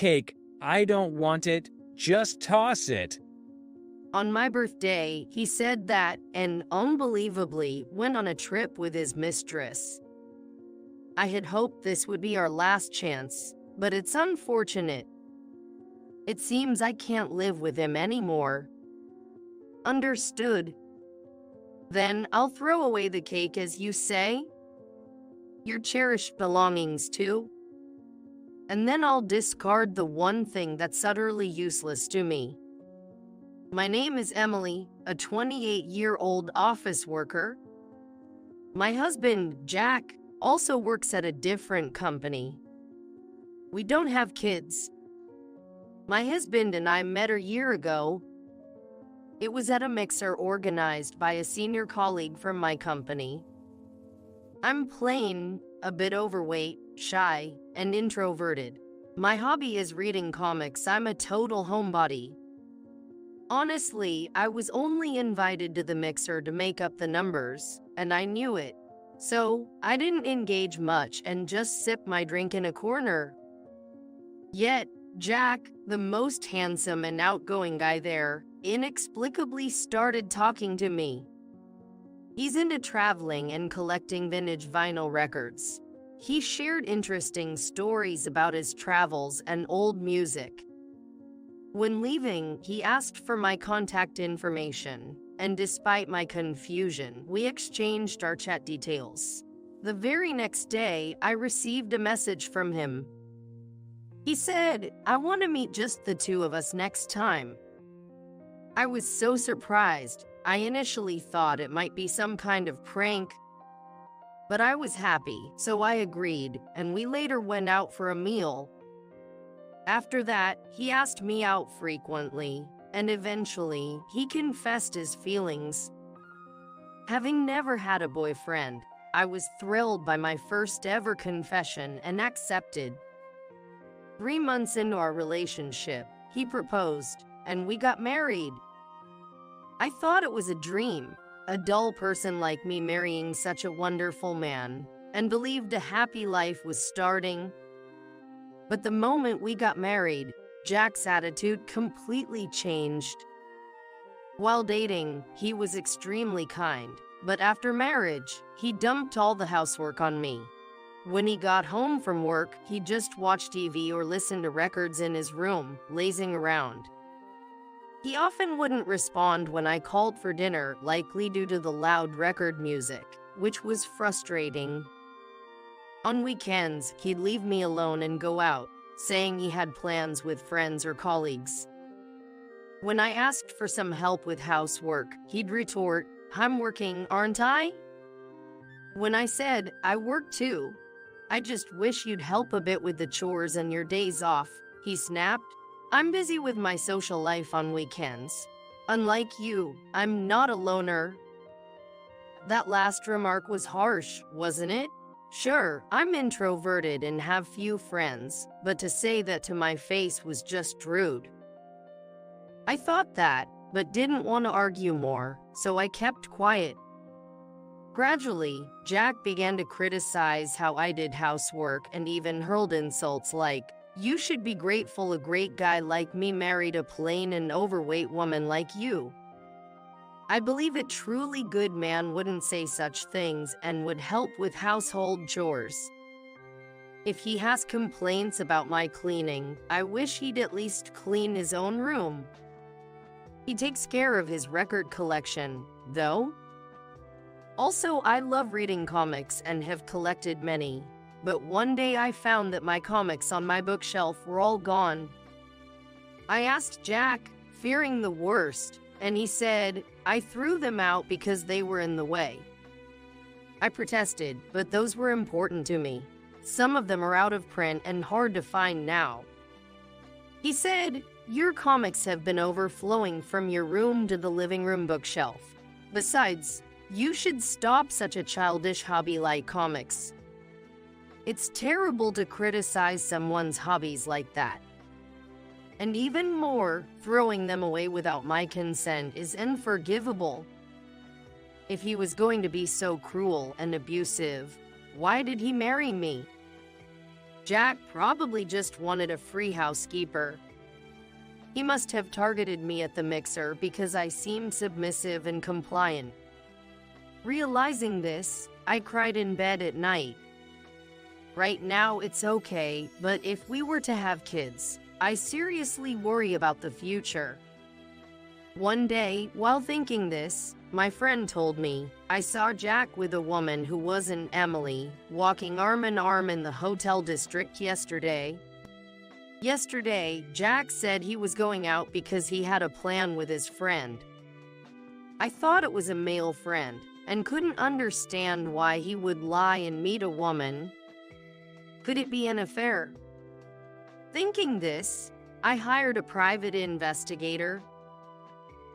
cake. I don't want it. Just toss it. On my birthday, he said that and unbelievably went on a trip with his mistress. I had hoped this would be our last chance, but it's unfortunate. It seems I can't live with him anymore. Understood. Then I'll throw away the cake, as you say. Your cherished belongings too. And then I'll discard the one thing that's utterly useless to me. My name is Emily, a 28-year-old office worker. My husband, Jack, also works at a different company. We don't have kids. My husband and I met a year ago. It was at a mixer organized by a senior colleague from my company. I'm plain, a bit overweight, shy, and introverted. My hobby is reading comics. I'm a total homebody. Honestly, I was only invited to the mixer to make up the numbers, and I knew it. So, I didn't engage much and just sipped my drink in a corner. Yet, Jack, the most handsome and outgoing guy there, inexplicably started talking to me. He's into traveling and collecting vintage vinyl records. He shared interesting stories about his travels and old music. When leaving, he asked for my contact information, and despite my confusion, we exchanged our chat details. The very next day, I received a message from him. He said, "I want to meet just the two of us next time." I was so surprised. I initially thought it might be some kind of prank, but I was happy, so I agreed, and we later went out for a meal. After that, he asked me out frequently, and eventually, he confessed his feelings. Having never had a boyfriend, I was thrilled by my first ever confession and accepted. 3 months into our relationship, he proposed, and we got married. I thought it was a dream, a dull person like me marrying such a wonderful man, and believed a happy life was starting. But the moment we got married, Jack's attitude completely changed. While dating, he was extremely kind, but after marriage, he dumped all the housework on me. When he got home from work, he just watched TV or listened to records in his room, lazing around. He often wouldn't respond when I called for dinner, likely due to the loud record music, which was frustrating. On weekends, he'd leave me alone and go out, saying he had plans with friends or colleagues. When I asked for some help with housework, he'd retort, "I'm working, aren't I?" When I said, "I work too. I just wish you'd help a bit with the chores and your days off," he snapped, "I'm busy with my social life on weekends. Unlike you, I'm not a loner." That last remark was harsh, wasn't it? Sure, I'm introverted and have few friends, but to say that to my face was just rude. I thought that, but didn't want to argue more, so I kept quiet. Gradually, Jack began to criticize how I did housework and even hurled insults like, "You should be grateful a great guy like me married a plain and overweight woman like you." I believe a truly good man wouldn't say such things and would help with household chores. If he has complaints about my cleaning, I wish he'd at least clean his own room. He takes care of his record collection, though. Also, I love reading comics and have collected many, but one day I found that my comics on my bookshelf were all gone. I asked Jack, fearing the worst, and he said, "I threw them out because they were in the way." I protested, but those were important to me. Some of them are out of print and hard to find now. He said, "Your comics have been overflowing from your room to the living room bookshelf. Besides, you should stop such a childish hobby like comics. It's terrible to criticize someone's hobbies like that. And even more, throwing them away without my consent is unforgivable. If he was going to be so cruel and abusive, why did he marry me?" Jack probably just wanted a free housekeeper. He must have targeted me at the mixer because I seemed submissive and compliant. Realizing this, I cried in bed at night. Right now it's okay, but if we were to have kids, I seriously worry about the future. One day, while thinking this, my friend told me, I saw Jack with a woman who wasn't Emily, walking arm in arm in the hotel district yesterday. Yesterday, Jack said he was going out because he had a plan with his friend. I thought it was a male friend, and couldn't understand why he would lie and meet a woman. Could it be an affair? Thinking this, I hired a private investigator.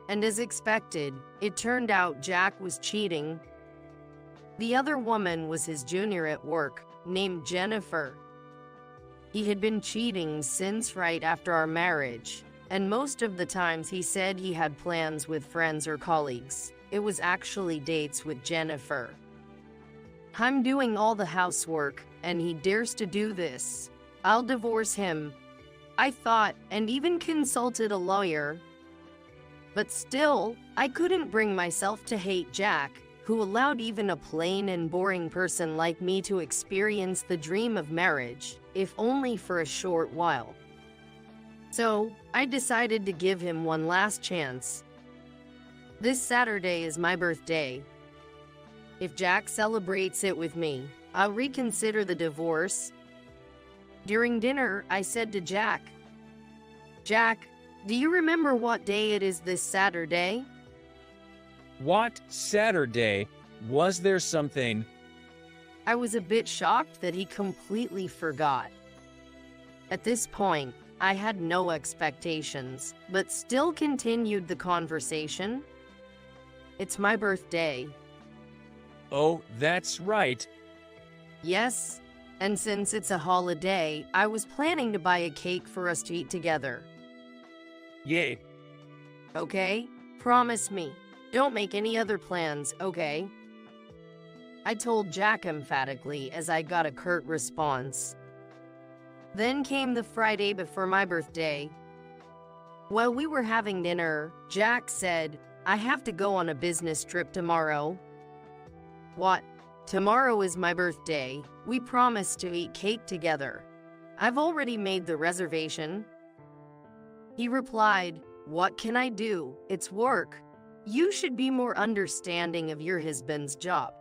And as expected, it turned out Jack was cheating. The other woman was his junior at work, named Jennifer. He had been cheating since right after our marriage, and most of the times he said he had plans with friends or colleagues. It was actually dates with Jennifer. I'm doing all the housework, and he dares to do this. I'll divorce him, I thought, and even consulted a lawyer. But still, I couldn't bring myself to hate Jack, who allowed even a plain and boring person like me to experience the dream of marriage, if only for a short while. So, I decided to give him one last chance. This Saturday is my birthday. If Jack celebrates it with me, I'll reconsider the divorce. During dinner, I said to Jack, "Jack, do you remember what day it is this Saturday?" What Saturday? Was there something? I was a bit shocked that he completely forgot. At this point, I had no expectations, but still continued the conversation. "It's my birthday." Oh, that's right. "Yes, and since it's a holiday, I was planning to buy a cake for us to eat together." Yay. "Okay? Promise me. Don't make any other plans, okay?" I told Jack emphatically as I got a curt response. Then came the Friday before my birthday. While we were having dinner, Jack said, "I have to go on a business trip tomorrow." "What? Tomorrow is my birthday. We promised to eat cake together. I've already made the reservation." He replied, "What can I do? It's work. You should be more understanding of your husband's job.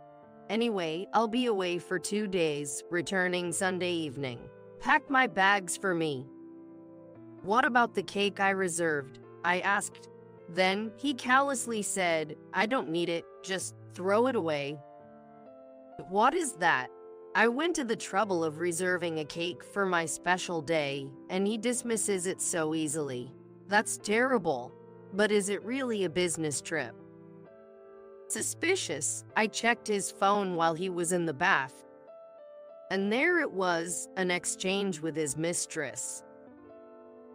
Anyway, I'll be away for 2 days, returning Sunday evening. Pack my bags for me." "What about the cake I reserved?" I asked. Then he callously said, "I don't need it, just throw it away." What is that? I went to the trouble of reserving a cake for my special day, and he dismisses it so easily. That's terrible. But is it really a business trip? Suspicious, I checked his phone while he was in the bath. And there it was, an exchange with his mistress.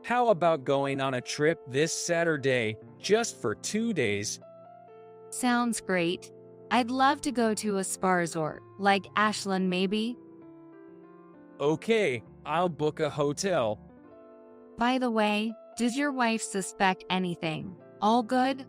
How about going on a trip this Saturday, just for 2 days? Sounds great. I'd love to go to a spa resort, like Ashland maybe. Okay, I'll book a hotel. By the way, does your wife suspect anything? All good?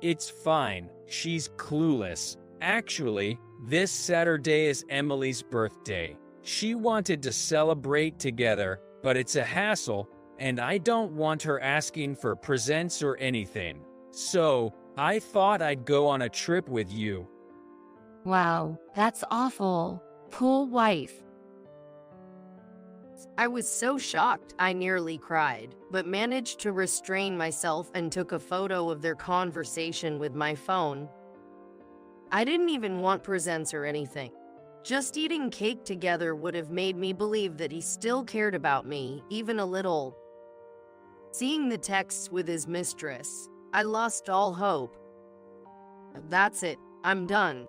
It's fine, she's clueless. Actually, this Saturday is Emily's birthday. She wanted to celebrate together, but it's a hassle, and I don't want her asking for presents or anything. So, I thought I'd go on a trip with you. Wow, that's awful. Poor wife. I was so shocked I nearly cried, but managed to restrain myself and took a photo of their conversation with my phone. I didn't even want presents or anything. Just eating cake together would have made me believe that he still cared about me, even a little. Seeing the texts with his mistress, I lost all hope. That's it, I'm done.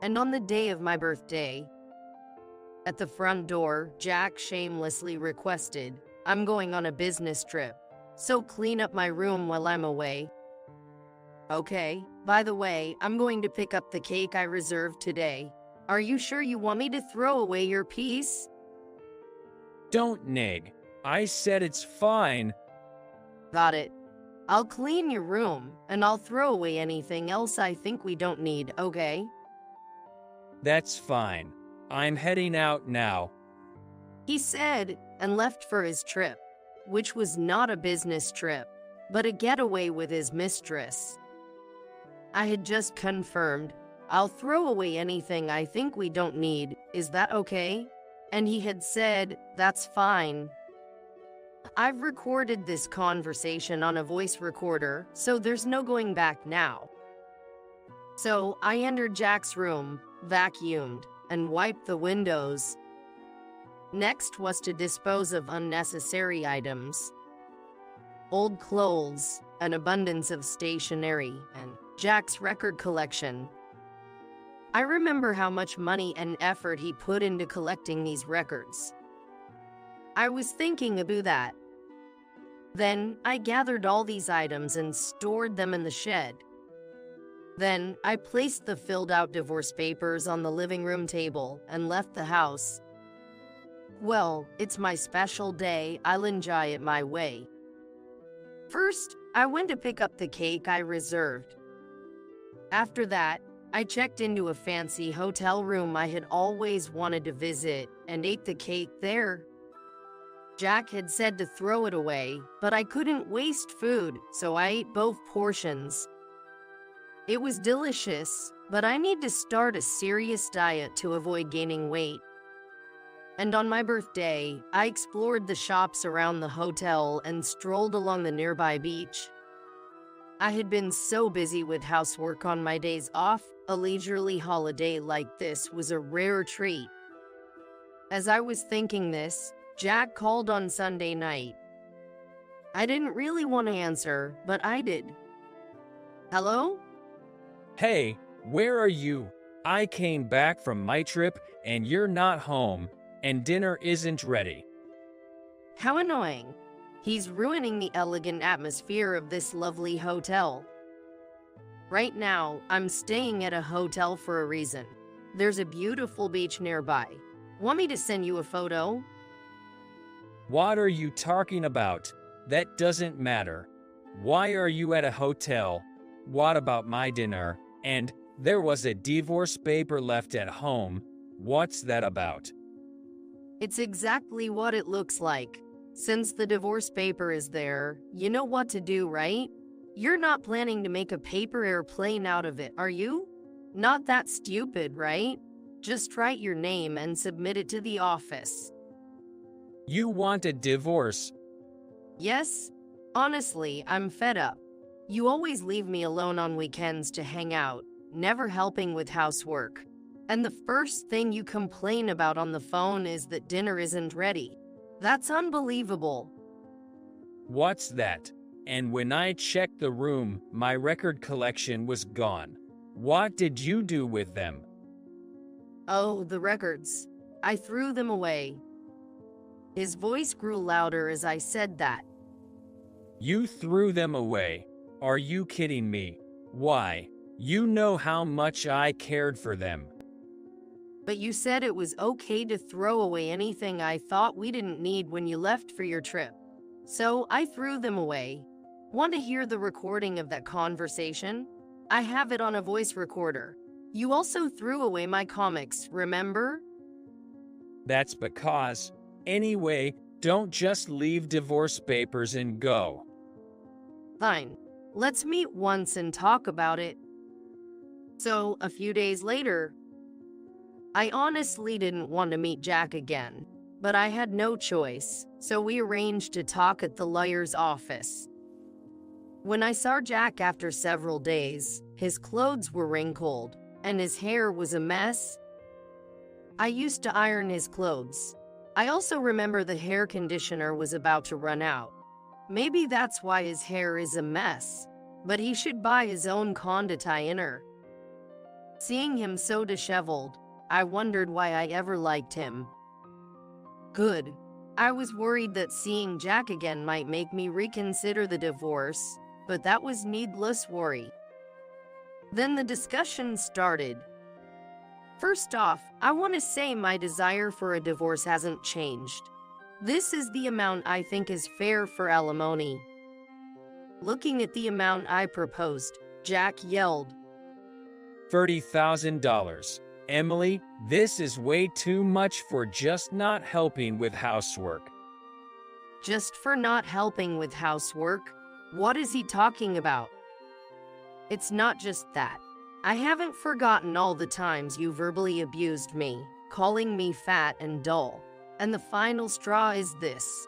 And on the day of my birthday, at the front door, Jack shamelessly requested, "I'm going on a business trip, so clean up my room while I'm away." Okay, by the way, I'm going to pick up the cake I reserved today. Are you sure you want me to throw away your piece? Don't nag. I said it's fine. Got it. I'll clean your room, and I'll throw away anything else I think we don't need, okay? That's fine. I'm heading out now. He said, and left for his trip, which was not a business trip, but a getaway with his mistress. I had just confirmed, I'll throw away anything I think we don't need, is that okay? And he had said, that's fine. I've recorded this conversation on a voice recorder, so there's no going back now. So I entered Jack's room, vacuumed, and wiped the windows. Next was to dispose of unnecessary items. Old clothes, an abundance of stationery, and Jack's record collection. I remember how much money and effort he put into collecting these records. I was thinking about that. Then I gathered all these items and stored them in the shed. Then I placed the filled-out divorce papers on the living room table and left the house. Well, it's my special day, I'll enjoy it my way. First, I went to pick up the cake I reserved. After that, I checked into a fancy hotel room I had always wanted to visit and ate the cake there. Jack had said to throw it away, but I couldn't waste food, so I ate both portions. It was delicious, but I need to start a serious diet to avoid gaining weight. And on my birthday, I explored the shops around the hotel and strolled along the nearby beach. I had been so busy with housework on my days off, a leisurely holiday like this was a rare treat. As I was thinking this, Jack called on Sunday night. I didn't really want to answer, but I did. Hello? Hey, where are you? I came back from my trip and you're not home, and dinner isn't ready. How annoying. He's ruining the elegant atmosphere of this lovely hotel. Right now, I'm staying at a hotel for a reason. There's a beautiful beach nearby. Want me to send you a photo? What are you talking about? That doesn't matter. Why are you at a hotel? What about my dinner? And there was a divorce paper left at home. What's that about? It's exactly what it looks like. Since the divorce paper is there, you know what to do, right? You're not planning to make a paper airplane out of it, are you? Not that stupid, right? Just write your name and submit it to the office. You want a divorce? Yes? Honestly, I'm fed up. You always leave me alone on weekends to hang out, never helping with housework. And the first thing you complain about on the phone is that dinner isn't ready. That's unbelievable. What's that? And when I checked the room, my record collection was gone. What did you do with them? Oh, the records. I threw them away. His voice grew louder as I said that. You threw them away? Are you kidding me? Why? You know how much I cared for them. But you said it was okay to throw away anything I thought we didn't need when you left for your trip. So I threw them away. Want to hear the recording of that conversation? I have it on a voice recorder. You also threw away my comics, remember? That's because. Anyway, don't just leave divorce papers and go. Fine. Let's meet once and talk about it. So, a few days later, I honestly didn't want to meet Jack again, but I had no choice, so we arranged to talk at the lawyer's office. When I saw Jack after several days, his clothes were wrinkled, and his hair was a mess. I used to iron his clothes. I also remember the hair conditioner was about to run out. Maybe that's why his hair is a mess, but he should buy his own conditioner. Seeing him so disheveled, I wondered why I ever liked him. Good. I was worried that seeing Jack again might make me reconsider the divorce, but that was needless worry. Then the discussion started. First off, I want to say my desire for a divorce hasn't changed. This is the amount I think is fair for alimony. Looking at the amount I proposed, Jack yelled, $30,000. Emily, this is way too much for just not helping with housework. Just for not helping with housework? What is he talking about? It's not just that. I haven't forgotten all the times you verbally abused me, calling me fat and dull. And the final straw is this.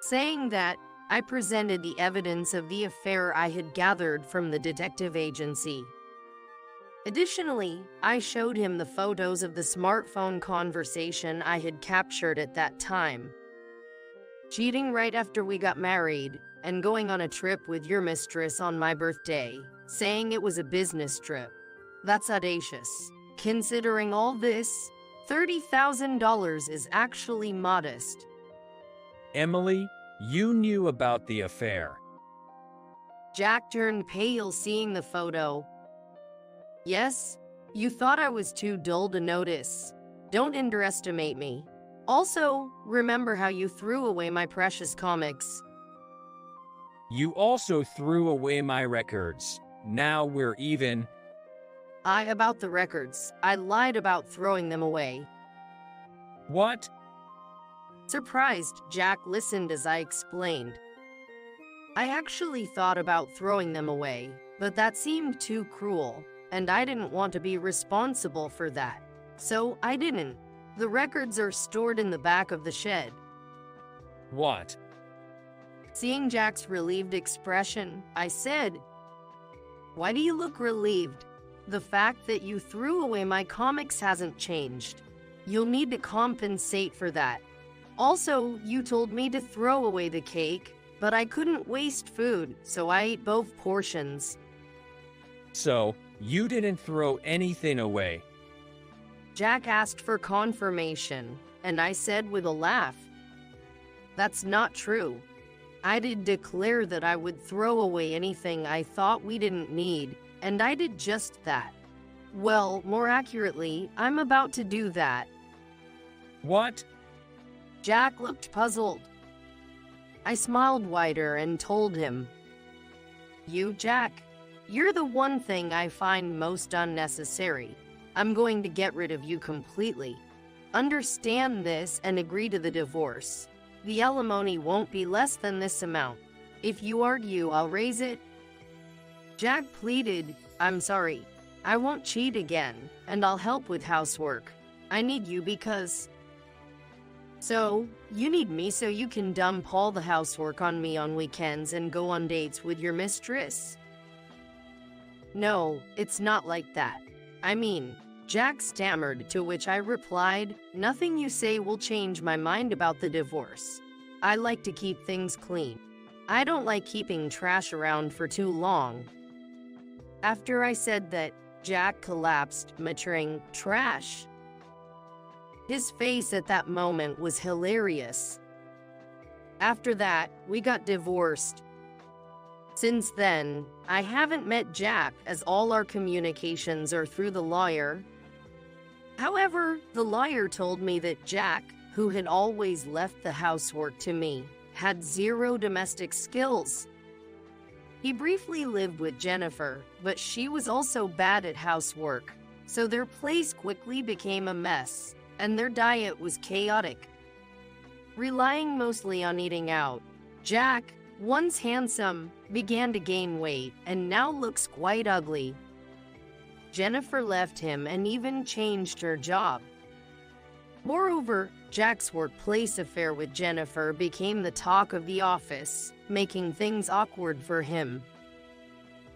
Saying that, I presented the evidence of the affair I had gathered from the detective agency. Additionally, I showed him the photos of the smartphone conversation I had captured at that time. Cheating right after we got married, and going on a trip with your mistress on my birthday, saying it was a business trip. That's audacious. Considering all this, $30,000 is actually modest. Emily, you knew about the affair. Jack turned pale seeing the photo. Yes, you thought I was too dull to notice. Don't underestimate me. Also, remember how you threw away my precious comics. You also threw away my records. Now we're even. About the records. I lied about throwing them away. What? Surprised, Jack listened as I explained. I actually thought about throwing them away, but that seemed too cruel, and I didn't want to be responsible for that. So I didn't. The records are stored in the back of the shed. What? Seeing Jack's relieved expression, I said, "Why do you look relieved? The fact that you threw away my comics hasn't changed. You'll need to compensate for that. Also, you told me to throw away the cake, but I couldn't waste food, so I ate both portions." So, you didn't throw anything away? Jack asked for confirmation, and I said with a laugh, "That's not true. I did declare that I would throw away anything I thought we didn't need, and I did just that. Well, more accurately, I'm about to do that." What? Jack looked puzzled. I smiled wider and told him, "You, Jack, you're the one thing I find most unnecessary. I'm going to get rid of you completely. Understand this and agree to the divorce. The alimony won't be less than this amount. If you argue, I'll raise it." Jack pleaded, "I'm sorry. I won't cheat again, and I'll help with housework. I need you because..." "So, you need me so you can dump all the housework on me on weekends and go on dates with your mistress?" "No, it's not like that. I mean," Jack stammered, to which I replied, "Nothing you say will change my mind about the divorce. I like to keep things clean. I don't like keeping trash around for too long." After I said that, Jack collapsed, muttering, "Trash." His face at that moment was hilarious. After that, we got divorced. Since then, I haven't met Jack, as all our communications are through the lawyer. However, the lawyer told me that Jack, who had always left the housework to me, had zero domestic skills. He briefly lived with Jennifer, but she was also bad at housework, so their place quickly became a mess, and their diet was chaotic. Relying mostly on eating out, Jack, once handsome, began to gain weight and now looks quite ugly. Jennifer left him and even changed her job. Moreover, Jack's workplace affair with Jennifer became the talk of the office, making things awkward for him.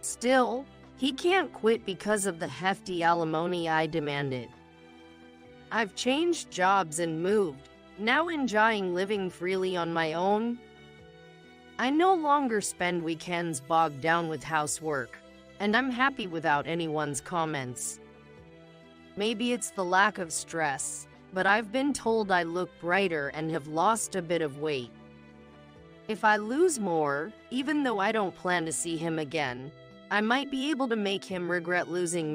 Still, he can't quit because of the hefty alimony I demanded. I've changed jobs and moved, now enjoying living freely on my own. I no longer spend weekends bogged down with housework, and I'm happy without anyone's comments. Maybe it's the lack of stress, but I've been told I look brighter and have lost a bit of weight. If I lose more, even though I don't plan to see him again, I might be able to make him regret losing